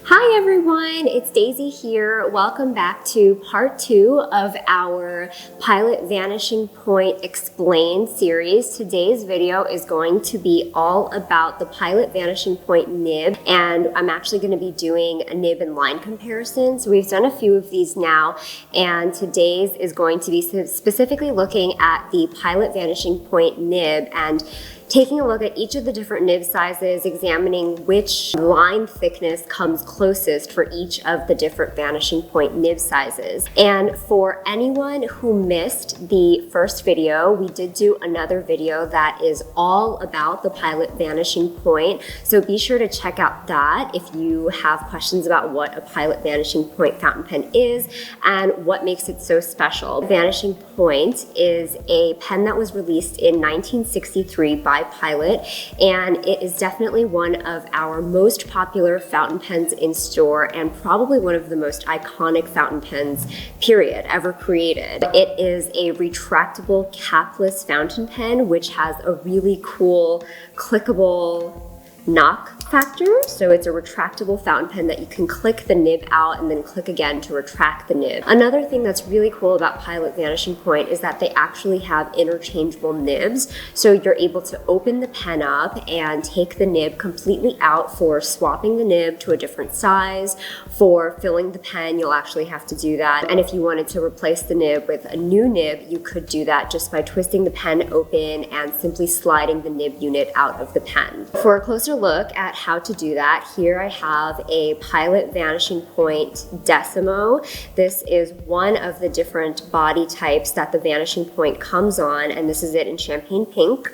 Hi everyone, it's Daisy here. Welcome back to part 2 of our Pilot Vanishing Point Explained series. Today's video is going to be all about the Pilot Vanishing Point nib, and I'm actually going to be doing a nib and line comparison. So we've done a few of these now, and today's is going to be specifically looking at the Pilot Vanishing Point nib and taking a look at each of the different nib sizes, examining which line thickness comes closest for each of the different Vanishing Point nib sizes. And for anyone who missed the first video, we did do another video that is all about the Pilot Vanishing Point. So be sure to check out that if you have questions about what a Pilot Vanishing Point fountain pen is and what makes it so special. Vanishing Point is a pen that was released in 1963 by Pilot, and it is definitely one of our most popular fountain pens in store and probably one of the most iconic fountain pens, period, ever created. It is a retractable capless fountain pen which has a really cool clickable knock factor. So it's a retractable fountain pen that you can click the nib out and then click again to retract the nib. Another thing that's really cool about Pilot Vanishing Point is that they actually have interchangeable nibs. So you're able to open the pen up and take the nib completely out for swapping the nib to a different size. For filling the pen, you'll actually have to do that. And if you wanted to replace the nib with a new nib, you could do that just by twisting the pen open and simply sliding the nib unit out of the pen. For a closer look at how to do that, here I have a Pilot Vanishing Point Decimo. This is one of the different body types that the Vanishing Point comes on, and this is it in champagne pink.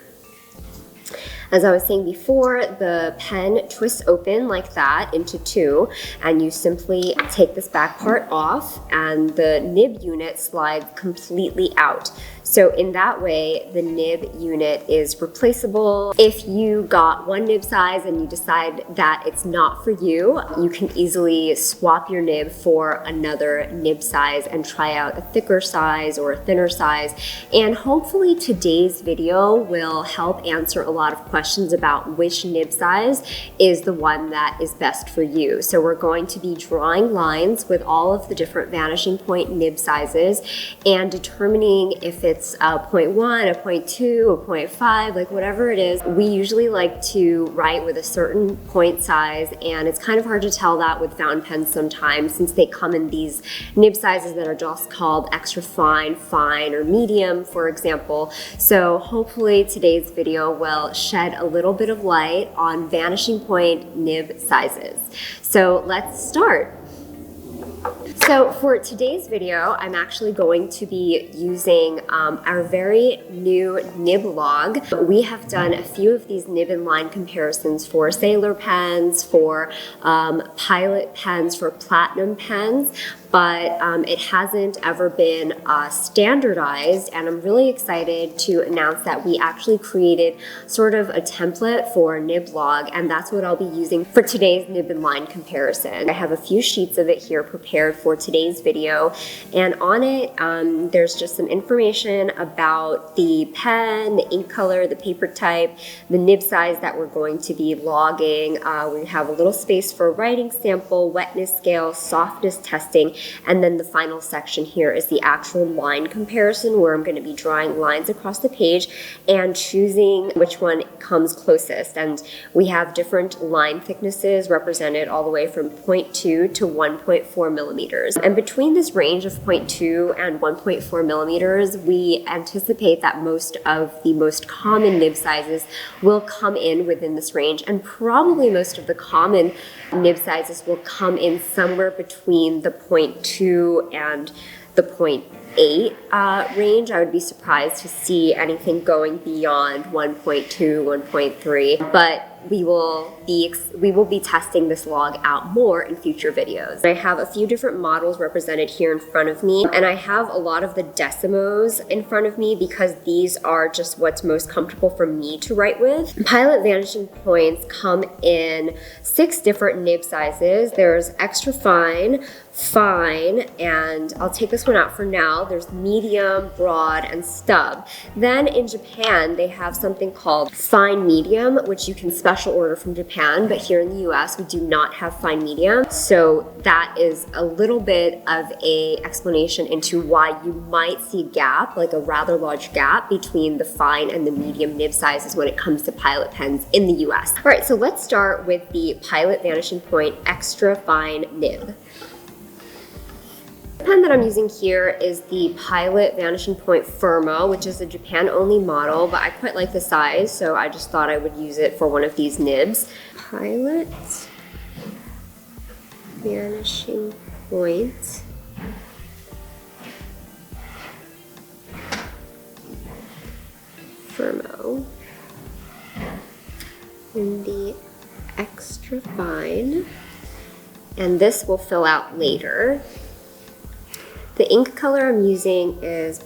As I was saying before, the pen twists open like that into two, and you simply take this back part off and the nib unit slides completely out. So in that way, the nib unit is replaceable. If you got one nib size and you decide that it's not for you, you can easily swap your nib for another nib size and try out a thicker size or a thinner size. And hopefully today's video will help answer a lot of questions about which nib size is the one that is best for you. So we're going to be drawing lines with all of the different Vanishing Point nib sizes and determining if it's a 0.1, a 0.2, a 0.5, like whatever it is. We usually like to write with a certain point size, and it's kind of hard to tell that with fountain pens sometimes since they come in these nib sizes that are just called extra fine, fine, or medium, for example. So hopefully today's video will shed a little bit of light on Vanishing Point nib sizes. So let's start. So for today's video, I'm actually going to be using our very new nib log. We have done a few of these nib and line comparisons for sailor pens, for Pilot pens, for platinum pens, but it hasn't ever been standardized, and I'm really excited to announce that we actually created sort of a template for nib log, and that's what I'll be using for today's nib and line comparison. I have a few sheets of it here prepared for today's video, and on it there's just some information about the pen, the ink color, the paper type, the nib size that we're going to be logging. We have a little space for writing sample, wetness scale, softness testing, and then the final section here is the actual line comparison where I'm going to be drawing lines across the page and choosing which one comes closest. And we have different line thicknesses represented all the way from 0.2 to 1.4 millimeters. And between this range of 0.2 and 1.4 millimeters, we anticipate that most of the most common nib sizes will come in within this range, and probably most of the common nib sizes will come in somewhere between the 0.2 and the 0.8 range. I would be surprised to see anything going beyond 1.2, 1.3, but we will be testing this log out more in future videos. I have a few different models represented here in front of me, and I have a lot of the decimos in front of me because these are just what's most comfortable for me to write with. Pilot Vanishing Points come in 6 different nib sizes. There's extra fine, fine, and I'll take this one out for now. There's medium, broad, and stub. Then in Japan, they have something called fine medium, which you can special order from Japan, but here in the US, we do not have fine medium. So that is a little bit of a explanation into why you might see a gap, like a rather large gap between the fine and the medium nib sizes when it comes to Pilot pens in the US. All right, so let's start with the Pilot Vanishing Point Extra Fine Nib. The pen that I'm using here is the Pilot Vanishing Point Firmo, which is a Japan-only model, but I quite like the size, so I just thought I would use it for one of these nibs. Pilot Vanishing Point Firmo in the extra fine, and this will fill out later. The ink color I'm using is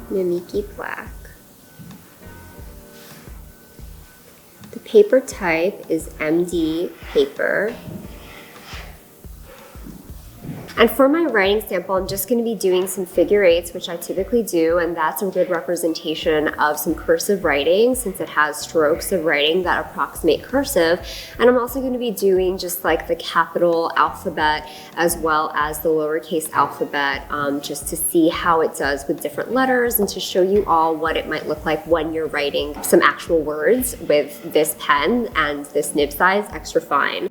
Namiki Black. The paper type is MD paper. And for my writing sample, I'm just going to be doing some figure eights, which I typically do, and that's a good representation of some cursive writing since it has strokes of writing that approximate cursive. And I'm also going to be doing just like the capital alphabet as well as the lowercase alphabet, just to see how it does with different letters and to show you all what it might look like when you're writing some actual words with this pen and this nib size extra fine.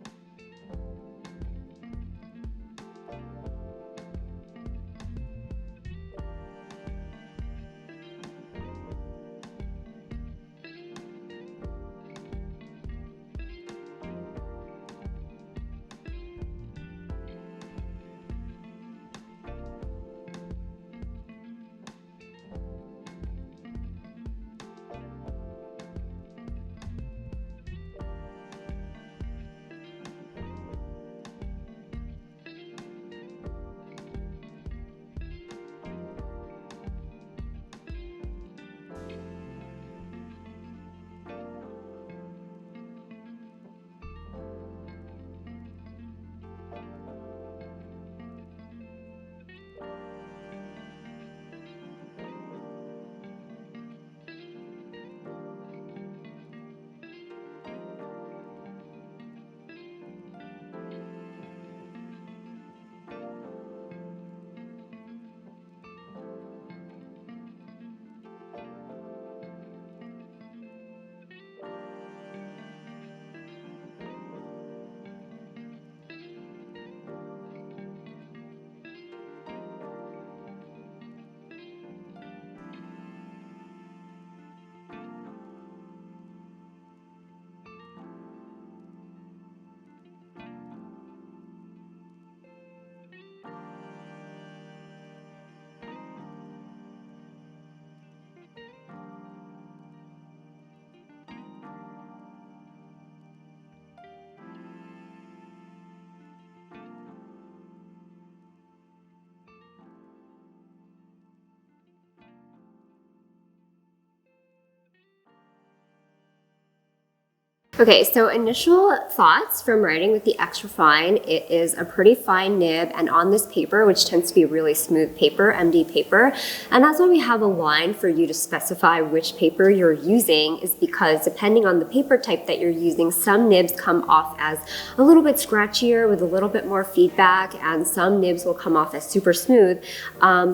Okay, so initial thoughts from writing with the extra fine. It is a pretty fine nib, and on this paper, which tends to be really smooth paper, MD paper, and that's why we have a line for you to specify which paper you're using, is because depending on the paper type that you're using, some nibs come off as a little bit scratchier with a little bit more feedback, and some nibs will come off as super smooth,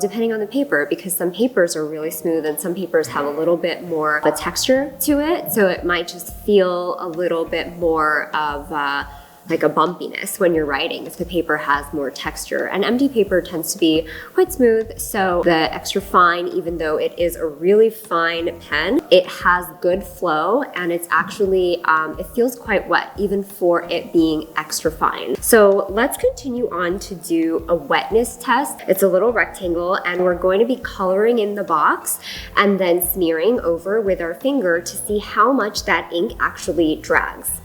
depending on the paper, because some papers are really smooth and some papers have a little bit more of a texture to it, so it might just feel a little bit more of like a bumpiness when you're writing if the paper has more texture. And MD paper tends to be quite smooth, so the extra fine, even though it is a really fine pen, it has good flow, and it's actually, it feels quite wet even for it being extra fine. So let's continue on to do a wetness test. It's a little rectangle, and we're going to be coloring in the box and then smearing over with our finger to see how much that ink actually drags.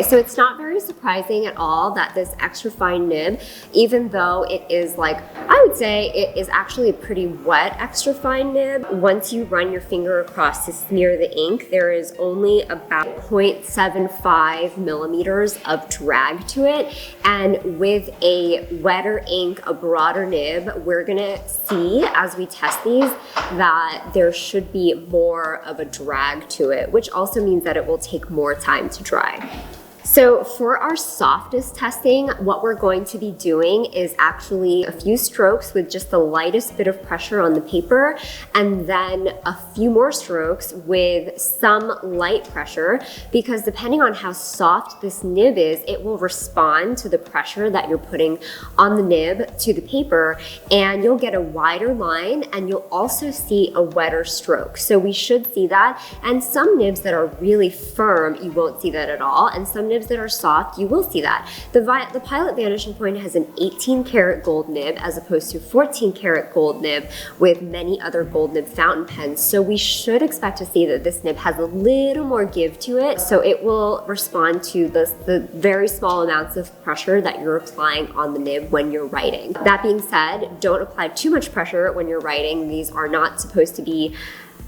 So it's not very surprising at all that this extra fine nib, even though it is like, I would say it is actually a pretty wet extra fine nib, once you run your finger across to smear the ink, there is only about 0.75 millimeters of drag to it. And with a wetter ink, a broader nib, we're gonna see as we test these that there should be more of a drag to it, which also means that it will take more time to dry. So for our softness testing, what we're going to be doing is actually a few strokes with just the lightest bit of pressure on the paper, and then a few more strokes with some light pressure, because depending on how soft this nib is, it will respond to the pressure that you're putting on the nib to the paper, and you'll get a wider line, and you'll also see a wetter stroke. So we should see that, and some nibs that are really firm, you won't see that at all, and some nibs that are soft, you will see that. The Pilot Vanishing Point has an 18 karat gold nib as opposed to 14 karat gold nib with many other gold nib fountain pens. So we should expect to see that this nib has a little more give to it. So it will respond to the very small amounts of pressure that you're applying on the nib when you're writing. That being said, don't apply too much pressure when you're writing. These are not supposed to be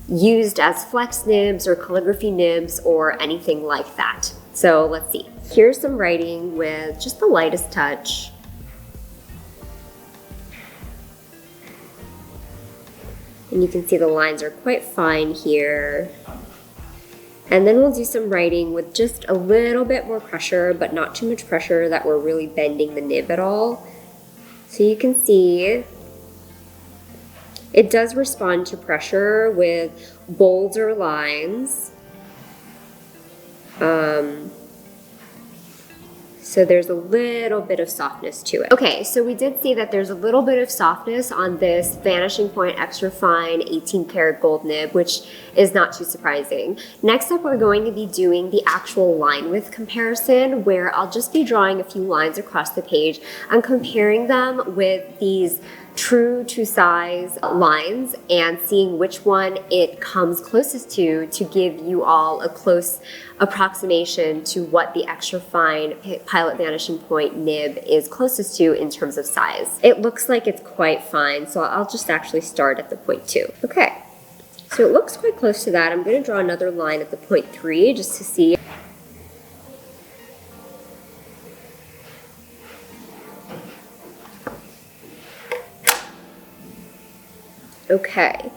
used as flex nibs or calligraphy nibs or anything like that. So let's see. Here's some writing with just the lightest touch. And you can see the lines are quite fine here. And then we'll do some writing with just a little bit more pressure, but not too much pressure that we're really bending the nib at all. So you can see it does respond to pressure with bolder lines. So there's a little bit of softness to it. Okay, so we did see that there's a little bit of softness on this Vanishing Point Extra Fine 18 karat gold nib, which is not too surprising. Next up, we're going to be doing the actual line width comparison, where I'll just be drawing a few lines across the page and comparing them with these true to size lines and seeing which one it comes closest to give you all a close approximation to what the extra fine Pilot Vanishing Point nib is closest to in terms of size. It looks like it's quite fine, so I'll just actually start at the 0.2. Okay, so it looks quite close to that. I'm going to draw another line at the 0.3 just to see. Okay,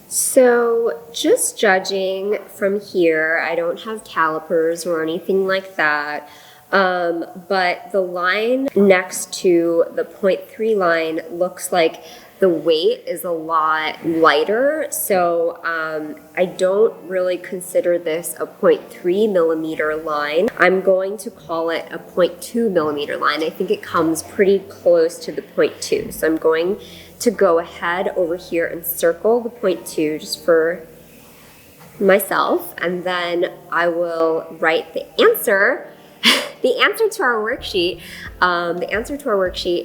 so just judging from here, I don't have calipers or anything like that, but the line next to the 0.3 line looks like the weight is a lot lighter, so I don't really consider this a 0.3 millimeter line. I'm going to call it a 0.2 millimeter line. I think it comes pretty close to the 0.2, so I'm going to go ahead over here and circle the 0.2 just for myself, and then I will write the answer. The answer to our worksheet,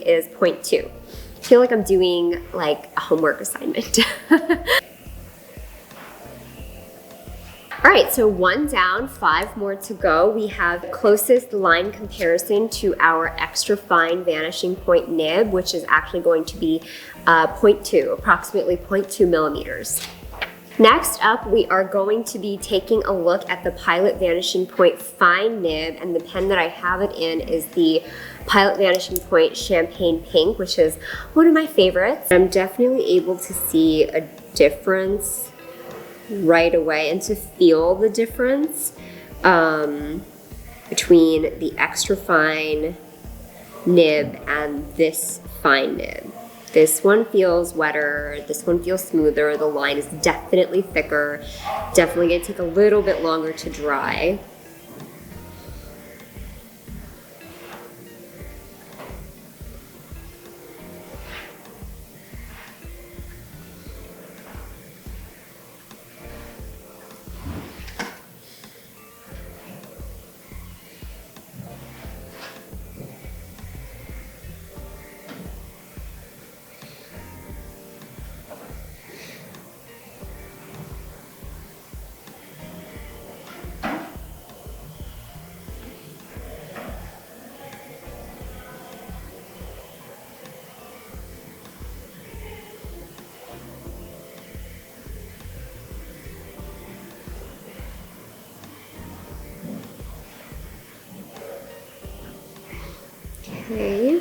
is 0.2. I feel like I'm doing like a homework assignment. All right, so 1 down, 5 more to go. We have closest line comparison to our extra fine Vanishing Point nib, which is actually going to be 0.2, approximately 0.2 millimeters. Next up, we are going to be taking a look at the Pilot Vanishing Point fine nib, and the pen that I have it in is the Pilot Vanishing Point Champagne Pink, which is one of my favorites. I'm definitely able to see a difference right away and to feel the difference between the extra fine nib and this fine nib. This one feels wetter, this one feels smoother, the line is definitely thicker, definitely gonna take a little bit longer to dry. Okay.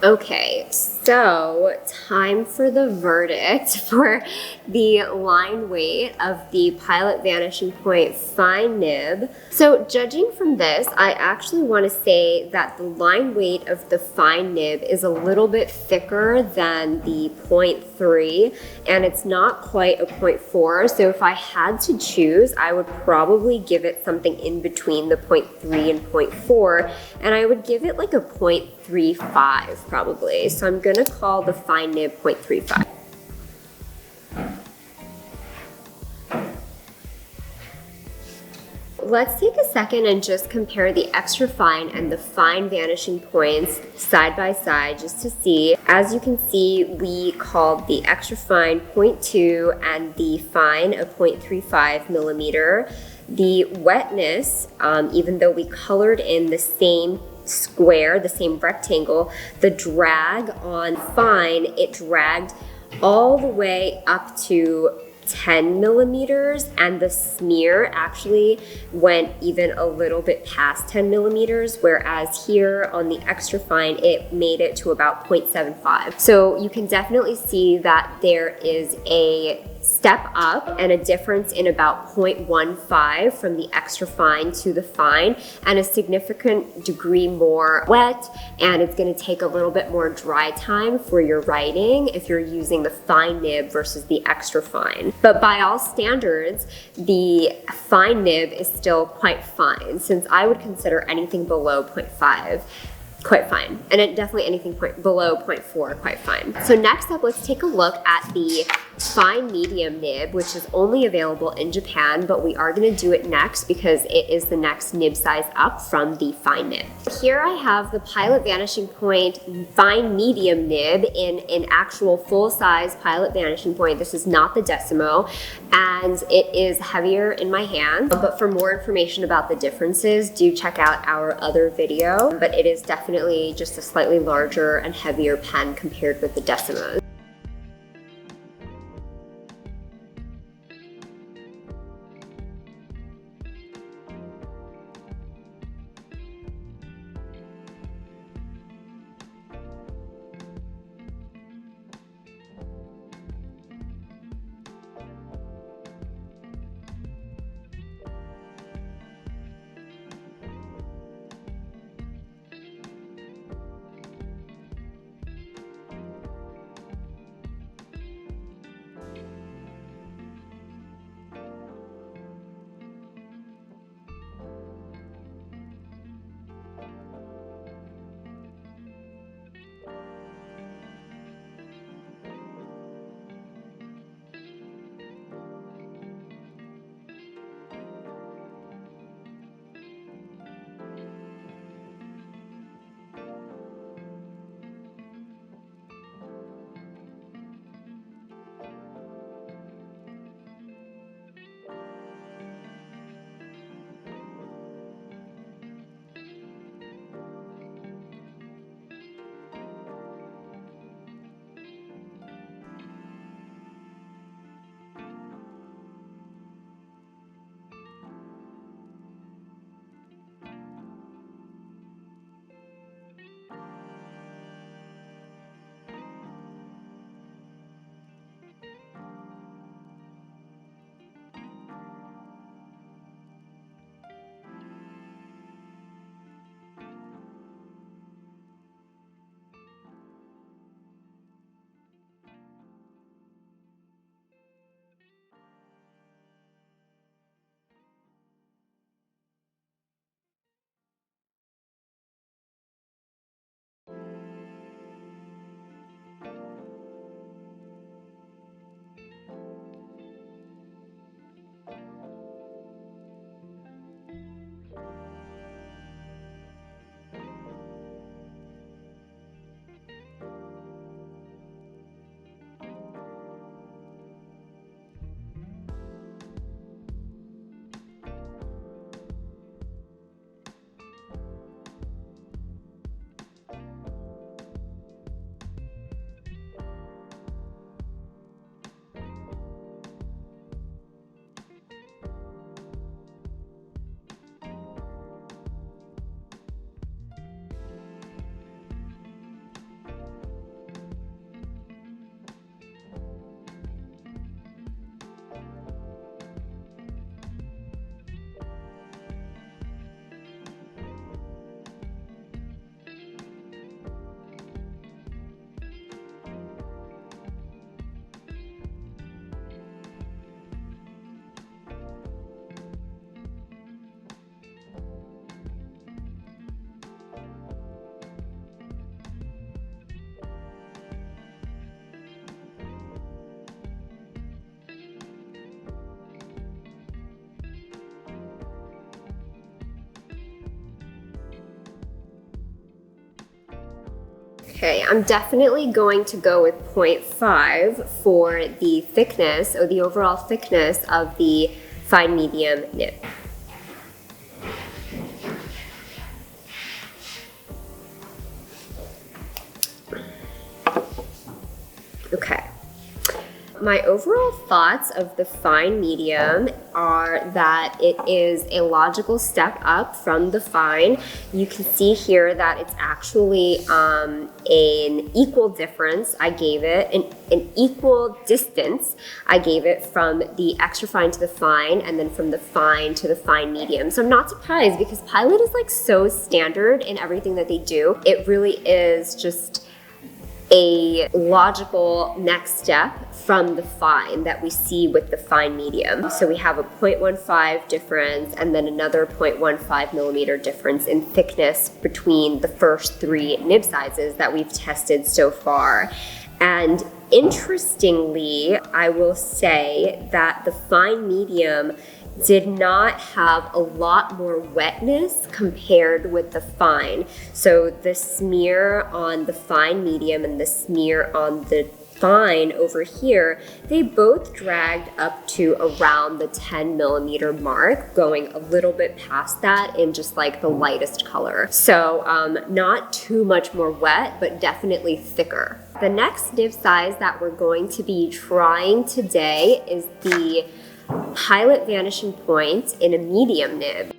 Okay, so time for the verdict for the line weight of the Pilot Vanishing Point fine nib. So judging from this, I actually want to say that the line weight of the fine nib is a little bit thicker than the 0.3, and it's not quite a 0.4. So if I had to choose, I would probably give it something in between the 0.3 and 0.4, and I would give it like a 0.35 probably. So I'm gonna call the fine nib 0.35. Let's take a second and just compare the extra fine and the fine vanishing points side by side just to see. As you can see, we called the extra fine 0.2 and the fine a 0.35 millimeter. The wetness, even though we colored in the same square, the same rectangle, the drag on fine, it dragged all the way up to 10 millimeters, and the smear actually went even a little bit past 10 millimeters, whereas here on the extra fine, it made it to about 0.75. So you can definitely see that there is a step up and a difference in about 0.15 from the extra fine to the fine, and a significant degree more wet, and it's going to take a little bit more dry time for your writing if you're using the fine nib versus the extra fine. But by all standards, the fine nib is still quite fine, since I would consider anything below 0.5 quite fine, and definitely anything below 0.4 quite fine. So next up, let's take a look at the fine medium nib, which is only available in Japan, but we are going to do it next because it is the next nib size up from the fine nib. Here I have the Pilot Vanishing Point fine medium nib in an actual full-size Pilot Vanishing Point. This is not the Decimo, and it is heavier in my hand. But for more information about the differences, do check out our other video. But it is definitely just a slightly larger and heavier pen compared with the Decimos. Okay, I'm definitely going to go with 0.5 for the thickness, or the overall thickness of the fine medium nib. Okay. My overall thoughts of the fine medium are that it is a logical step up from the fine. You can see here that it's actually an equal difference. I gave it an equal distance. I gave it from the extra fine to the fine, and then from the fine to the fine medium. So I'm not surprised, because Pilot is like so standard in everything that they do. It really is just a logical next step from the fine that we see with the fine medium. So we have a 0.15 difference and then another 0.15 millimeter difference in thickness between the first 3 nib sizes that we've tested so far. And interestingly, I will say that the fine medium did not have a lot more wetness compared with the fine. So the smear on the fine medium and the smear on the fine over here, they both dragged up to around the 10 millimeter mark, going a little bit past that in just like the lightest color. So not too much more wet, but definitely thicker. The next nib size that we're going to be trying today is the Pilot Vanishing Point in a medium nib.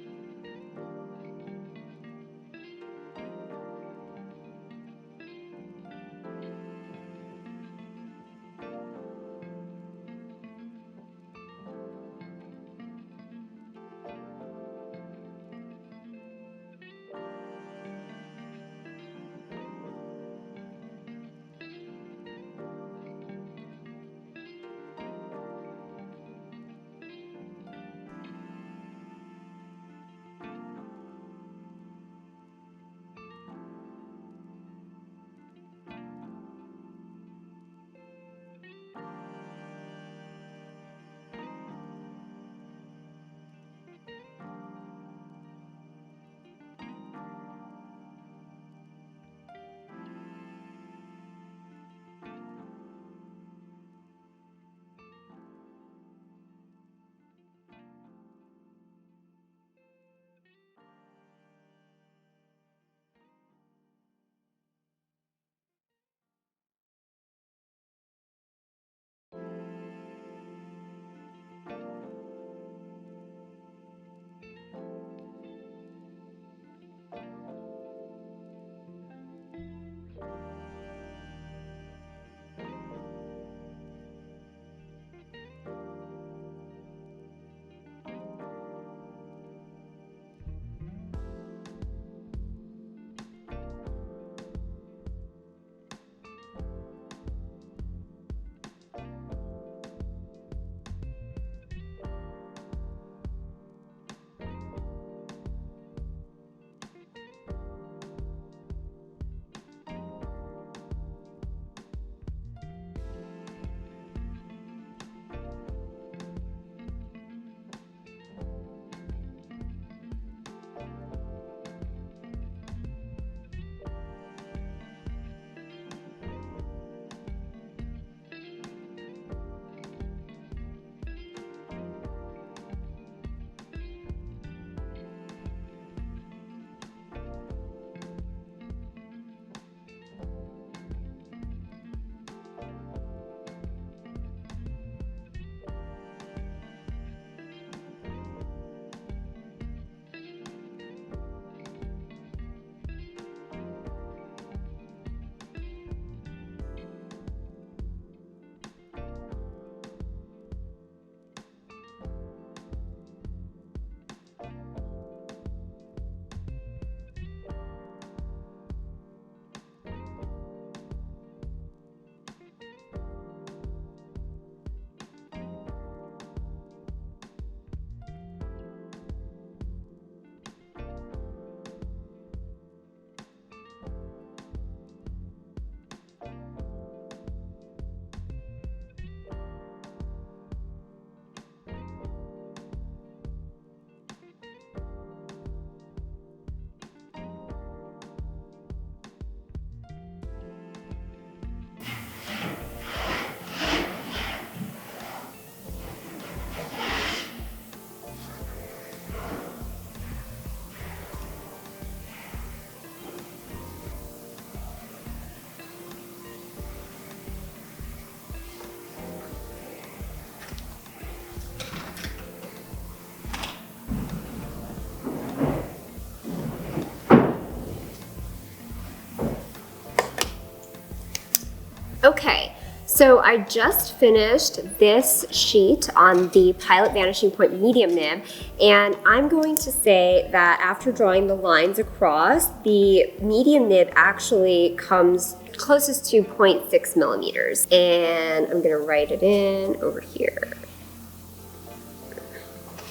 Okay, so I just finished this sheet on the Pilot Vanishing Point medium nib, and I'm going to say that after drawing the lines across, the medium nib actually comes closest to 0.6 millimeters. And I'm gonna write it in over here.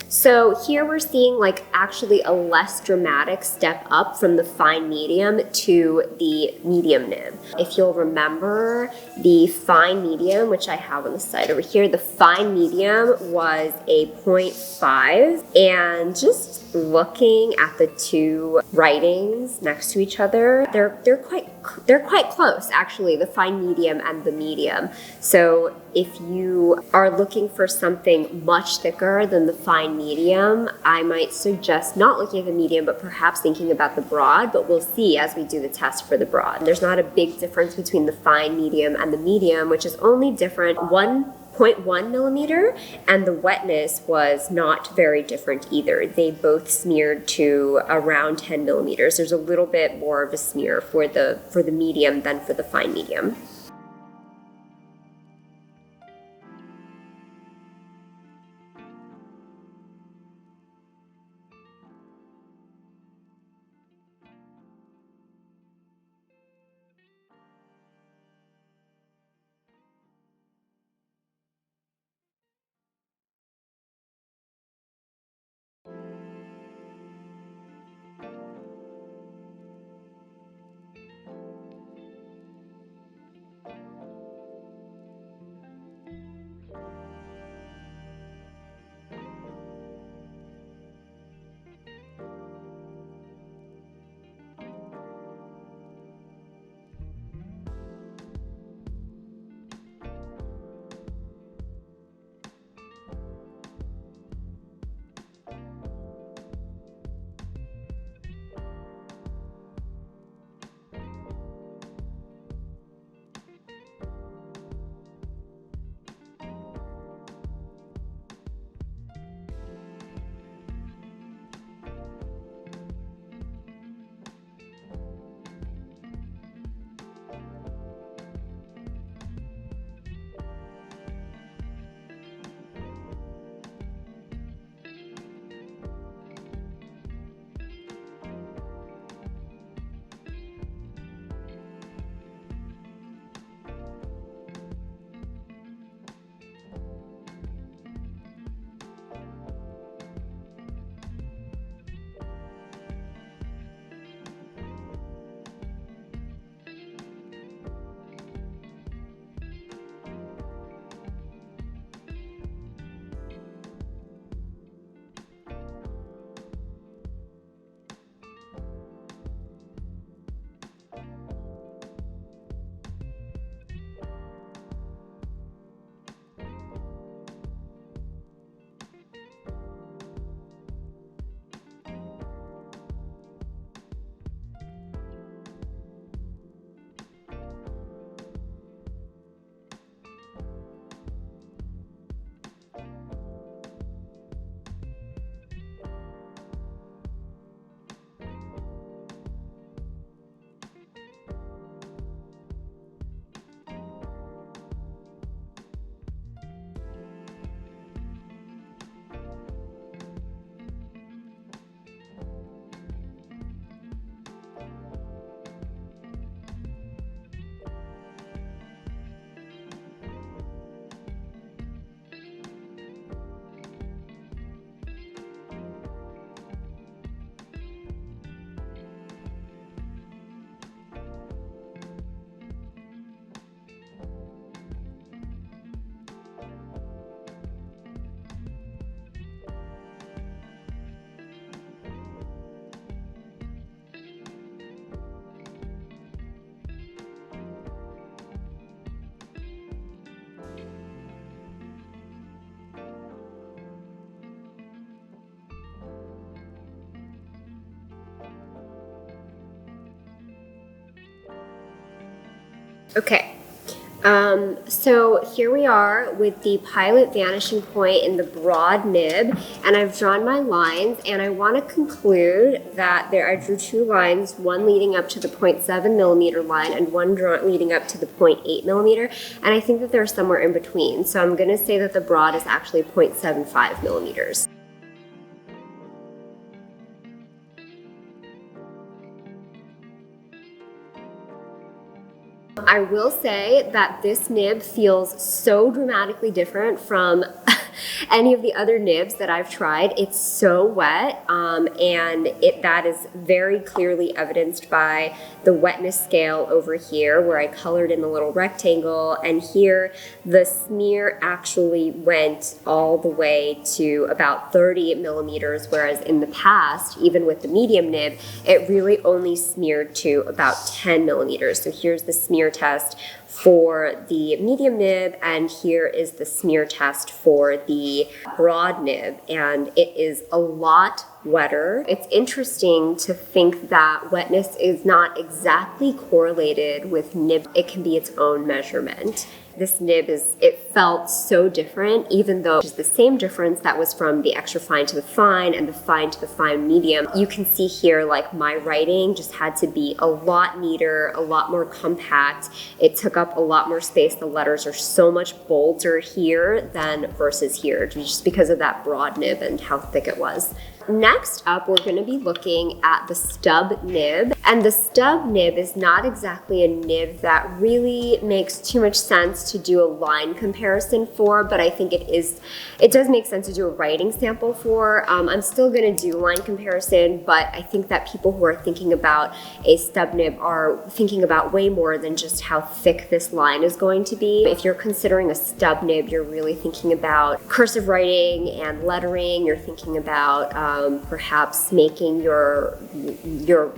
So here we're seeing like actually a less dramatic step up from the fine medium to the medium nib. If you'll remember, the fine medium, which I have on the side over here, the fine medium was a 0.5, and just looking at the two writings next to each other, they're quite close actually, the fine medium and the medium. So if you are looking for something much thicker than the fine medium, I might suggest not looking at the medium, but perhaps thinking about the broad, but we'll see as we do the test for the broad. And there's not a big difference between the fine medium and the medium, which is only different 1.1 millimeter, and the wetness was not very different either. They both smeared to around 10 millimeters. There's a little bit more of a smear for the medium than for the fine medium. Okay, So here we are with the Pilot Vanishing Point in the broad nib, and I've drawn my lines, and I want to conclude that I drew two lines, one leading up to the 0.7 millimeter line and one leading up to the 0.8 millimeter, and I think that they're somewhere in between. So I'm going to say that the broad is actually 0.75 millimeters. I will say that this nib feels so dramatically different from any of the other nibs that I've tried. It's so wet, and that is very clearly evidenced by the wetness scale over here where I colored in the little rectangle, and here the smear actually went all the way to about 30 millimeters, whereas in the past, even with the medium nib, it really only smeared to about 10 millimeters. So here's the smear test for the medium nib, and here is the smear test for the broad nib, and it is a lot wetter. It's interesting to think that wetness is not exactly correlated with nib. It can be its own measurement. This nib it felt so different, even though it's the same difference that was from the extra fine to the fine and the fine to the fine medium. You can see here, like, my writing just had to be a lot neater, a lot more compact. It took up a lot more space. The letters are so much bolder here than versus here, just because of that broad nib and how thick it was. Next up, we're going to be looking at the stub nib, and the stub nib is not exactly a nib that really makes too much sense to do a line comparison for, but I think it does make sense to do a writing sample for. I'm still going to do line comparison, but I think that people who are thinking about a stub nib are thinking about way more than just how thick this line is going to be. If you're considering a stub nib, you're really thinking about cursive writing and lettering. You're thinking about perhaps making your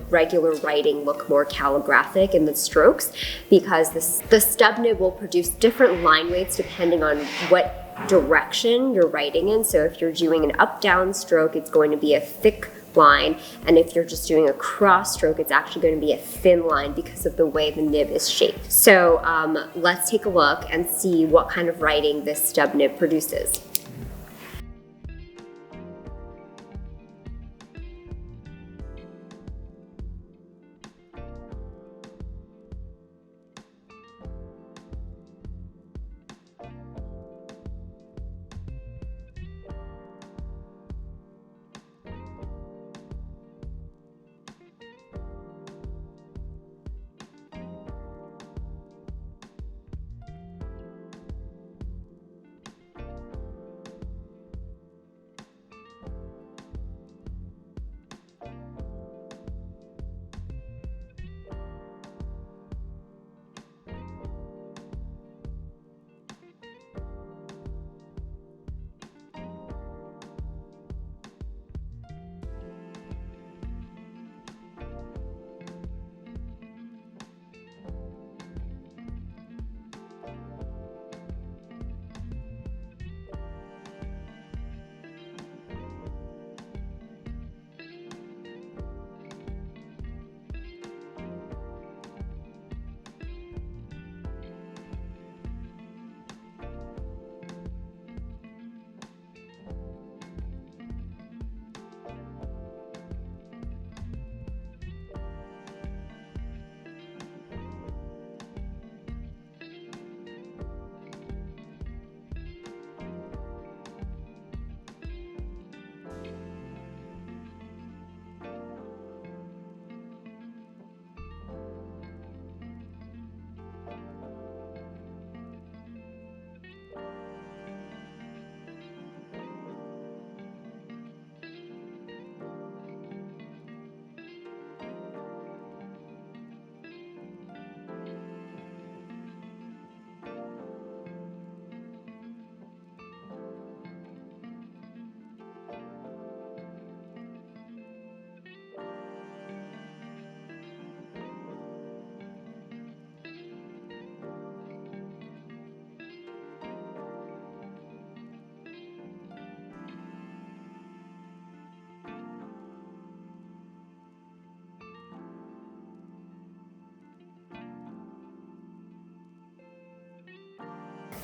regular writing look more calligraphic in the strokes, because the stub nib will produce different line weights depending on what direction you're writing in. So if you're doing an up-down stroke, it's going to be a thick line, and if you're just doing a cross stroke, it's actually going to be a thin line because of the way the nib is shaped. So let's take a look and see what kind of writing this stub nib produces.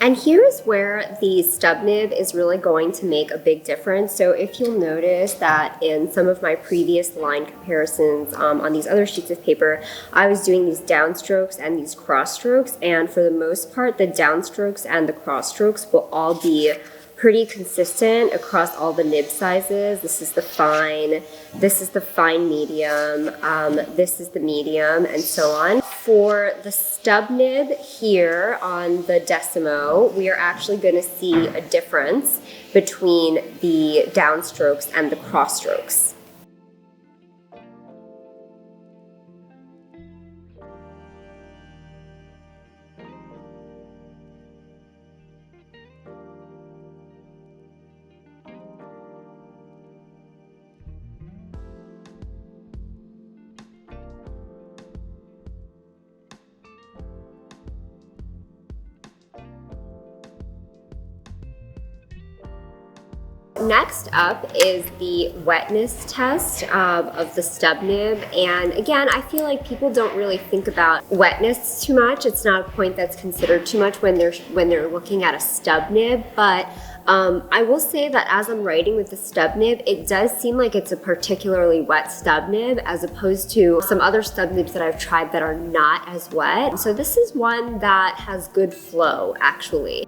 And here's where the stub nib is really going to make a big difference. So if you'll notice that in some of my previous line comparisons on these other sheets of paper, I was doing these downstrokes and these cross strokes. And for the most part, the downstrokes and the cross strokes will all be pretty consistent across all the nib sizes. This is the fine, this is the fine medium, this is the medium, and so on. For the stub nib here on the Decimo, we are actually going to see a difference between the downstrokes and the cross strokes. Next up is the wetness test of the stub nib, and again, I feel like people don't really think about wetness too much. It's not a point that's considered too much when they're looking at a stub nib, but I will say that as I'm writing with the stub nib, it does seem like it's a particularly wet stub nib as opposed to some other stub nibs that I've tried that are not as wet. So this is one that has good flow, actually.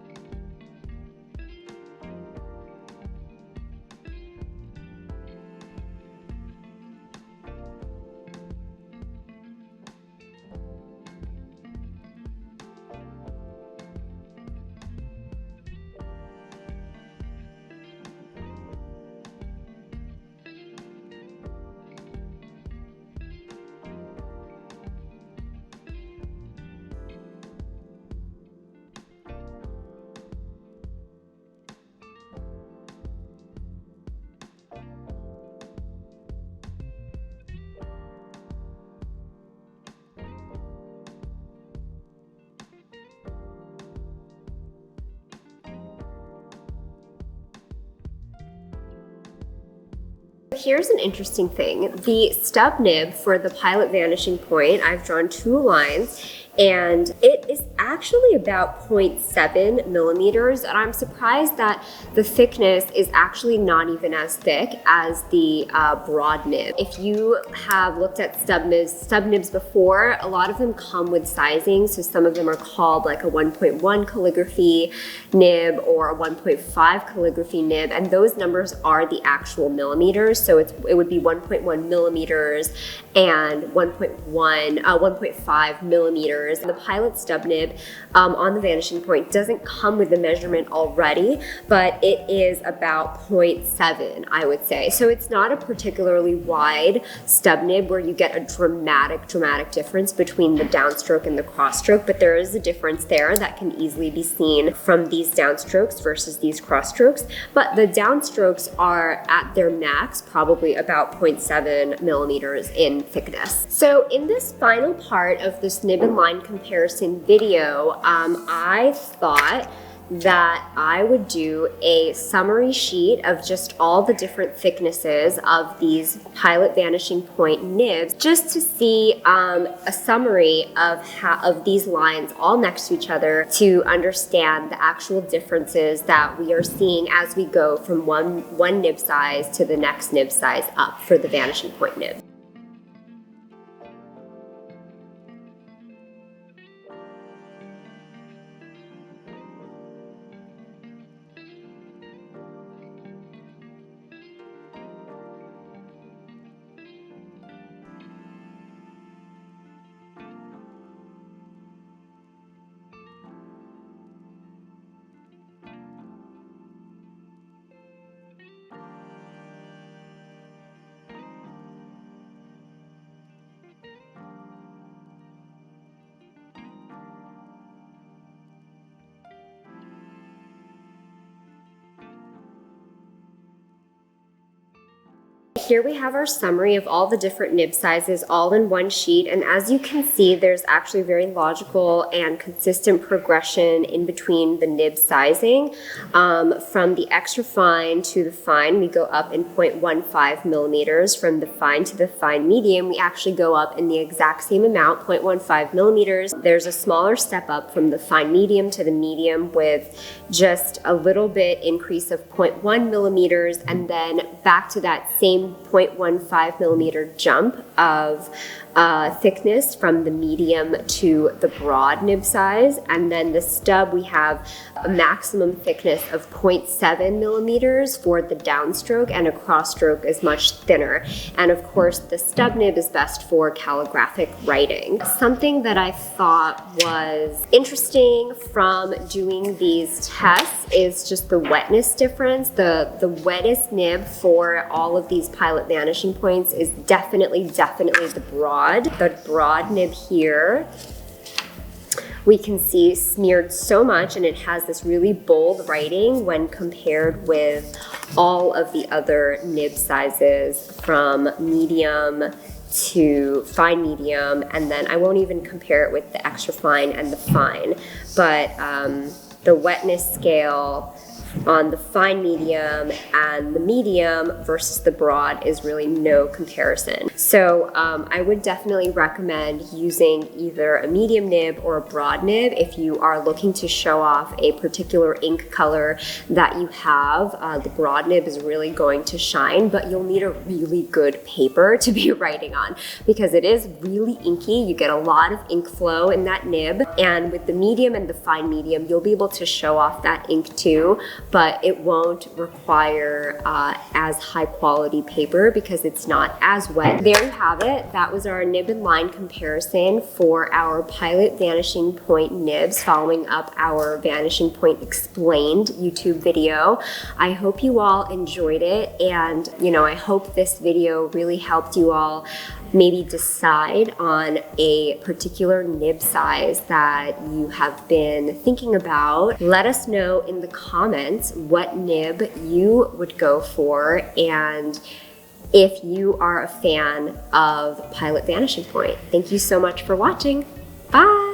Here's an interesting thing. The stub nib for the Pilot Vanishing Point, I've drawn two lines, and it is actually about 0.7 millimeters, and I'm surprised that the thickness is actually not even as thick as the broad nib. If you have looked at stub nibs before, a lot of them come with sizing, so some of them are called like a 1.1 calligraphy nib or a 1.5 calligraphy nib, and those numbers are the actual millimeters, so it would be 1.1 millimeters and 1.5 millimeters. And the Pilot stub nib on the Vanishing Point doesn't come with the measurement already, but it is about 0.7, I would say. So it's not a particularly wide stub nib where you get a dramatic difference between the downstroke and the crosstroke, but there is a difference there that can easily be seen from these downstrokes versus these crossstrokes. But the downstrokes are at their max, probably about 0.7 millimeters in thickness. So in this final part of this nib and line comparison video, I thought that I would do a summary sheet of just all the different thicknesses of these Pilot Vanishing Point nibs, just to see a summary of these lines all next to each other to understand the actual differences that we are seeing as we go from one nib size to the next nib size up for the Vanishing Point nib. here we have our summary of all the different nib sizes all in one sheet, and as you can see, there's actually very logical and consistent progression in between the nib sizing. From the extra fine to the fine, we go up in 0.15 millimeters. From the fine to the fine medium, we actually go up in the exact same amount, 0.15 millimeters. There's a smaller step up from the fine medium to the medium with just a little bit increase of 0.1 millimeters, and then back to that same 0.15 millimeter jump of thickness from the medium to the broad nib size. And then the stub, we have a maximum thickness of 0.7 millimeters for the downstroke, and a cross-stroke is much thinner. And of course, the stub nib is best for calligraphic writing. Something that I thought was interesting from doing these tests is just the wetness difference. The wettest nib for all of these Pilot Vanishing Points is definitely the broad. The broad nib here, we can see smeared so much, and it has this really bold writing when compared with all of the other nib sizes from medium to fine medium, and then I won't even compare it with the extra fine and the fine, but the wetness scale on the fine medium and the medium versus the broad is really no comparison. So I would definitely recommend using either a medium nib or a broad nib if you are looking to show off a particular ink color that you have. The broad nib is really going to shine, but you'll need a really good paper to be writing on because it is really inky. You get a lot of ink flow in that nib, and with the medium and the fine medium, you'll be able to show off that ink too, but it won't require as high quality paper because it's not as wet. There you have it. That was our nib and line comparison for our Pilot Vanishing Point nibs, following up our Vanishing Point Explained YouTube video. I hope you all enjoyed it, and I hope this video really helped you all maybe decide on a particular nib size that you have been thinking about. Let us know in the comments what nib you would go for, and if you are a fan of Pilot Vanishing Point. Thank you so much for watching. Bye!